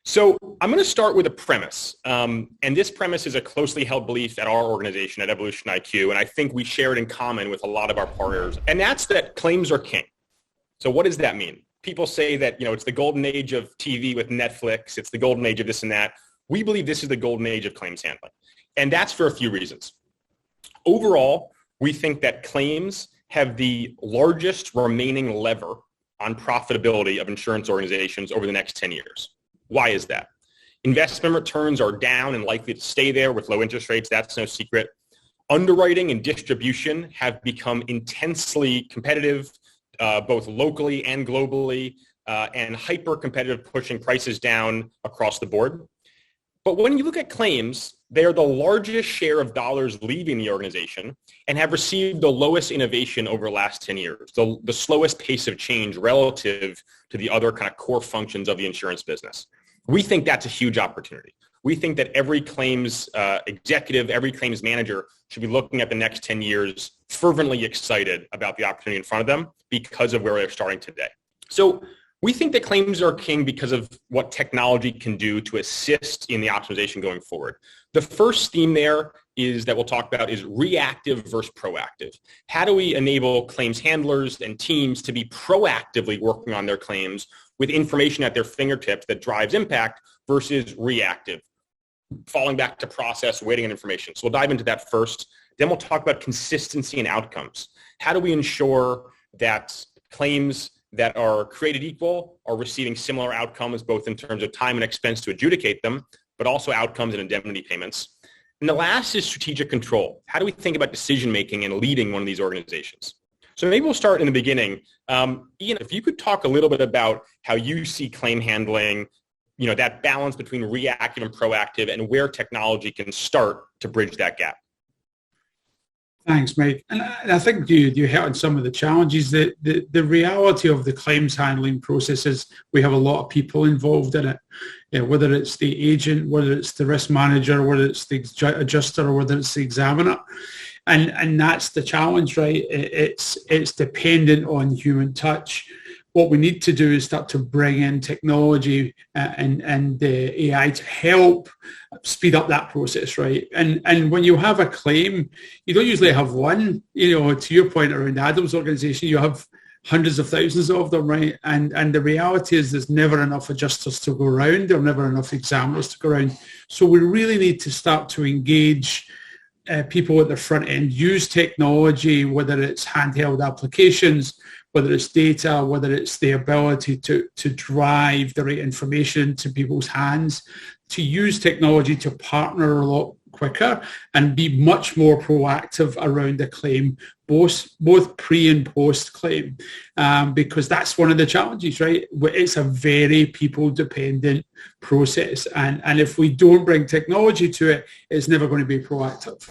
So I'm going to start with a premise. And this premise is a closely held belief at our organization at EvolutionIQ. And I think we share it in common with a lot of our partners. And that's that claims are king. So what does that mean? People say that, it's the golden age of TV with Netflix. It's the golden age of this and that. We believe this is the golden age of claims handling. And that's for a few reasons. Overall, we think that claims have the largest remaining lever on profitability of insurance organizations over the next 10 years. Why is that? Investment returns are down and likely to stay there with low interest rates. That's no secret. Underwriting and distribution have become intensely competitive, both locally and globally, and hyper-competitive, pushing prices down across the board. But when you look at claims, they are the largest share of dollars leaving the organization and have received the lowest innovation over the last 10 years, the slowest pace of change relative to the other kind of core functions of the insurance business. We think that's a huge opportunity. We think that every claims executive, every claims manager should be looking at the next 10 years fervently excited about the opportunity in front of them because of where they're starting today. So we think that claims are king because of what technology can do to assist in the optimization going forward. The first theme there is that we'll talk about is reactive versus proactive. How do we enable claims handlers and teams to be proactively working on their claims with information at their fingertips that drives impact versus reactive, falling back to process, waiting on information. So we'll dive into that first. Then we'll talk about consistency and outcomes. How do we ensure that claims that are created equal are receiving similar outcomes, both in terms of time and expense to adjudicate them, but also outcomes and indemnity payments? And the last is strategic control. How do we think about decision-making and leading one of these organizations? So maybe we'll start in the beginning. Ian, if you could talk a little bit about how you see claim handling, that balance between reactive and proactive and where technology can start to bridge that gap. Thanks, Mike. And I think you hit on some of the challenges. The reality of the claims handling process is we have a lot of people involved in it, whether it's the agent, whether it's the risk manager, whether it's the adjuster, or whether it's the examiner. And that's the challenge, right? It's dependent on human touch. What we need to do is start to bring in technology and AI to help speed up that process, right? And when you have a claim, you don't usually have one. To your point around Adam's organization, you have hundreds of thousands of them, right? And the reality is there's never enough adjusters to go around. There are never enough examiners to go around. So we really need to start to engage people at the front end, use technology, whether it's handheld applications, whether it's data, whether it's the ability to drive the right information to people's hands, to use technology to partner a lot quicker and be much more proactive around the claim, both pre and post claim, because that's one of the challenges, right? It's a very people-dependent process, and if we don't bring technology to it, it's never going to be proactive.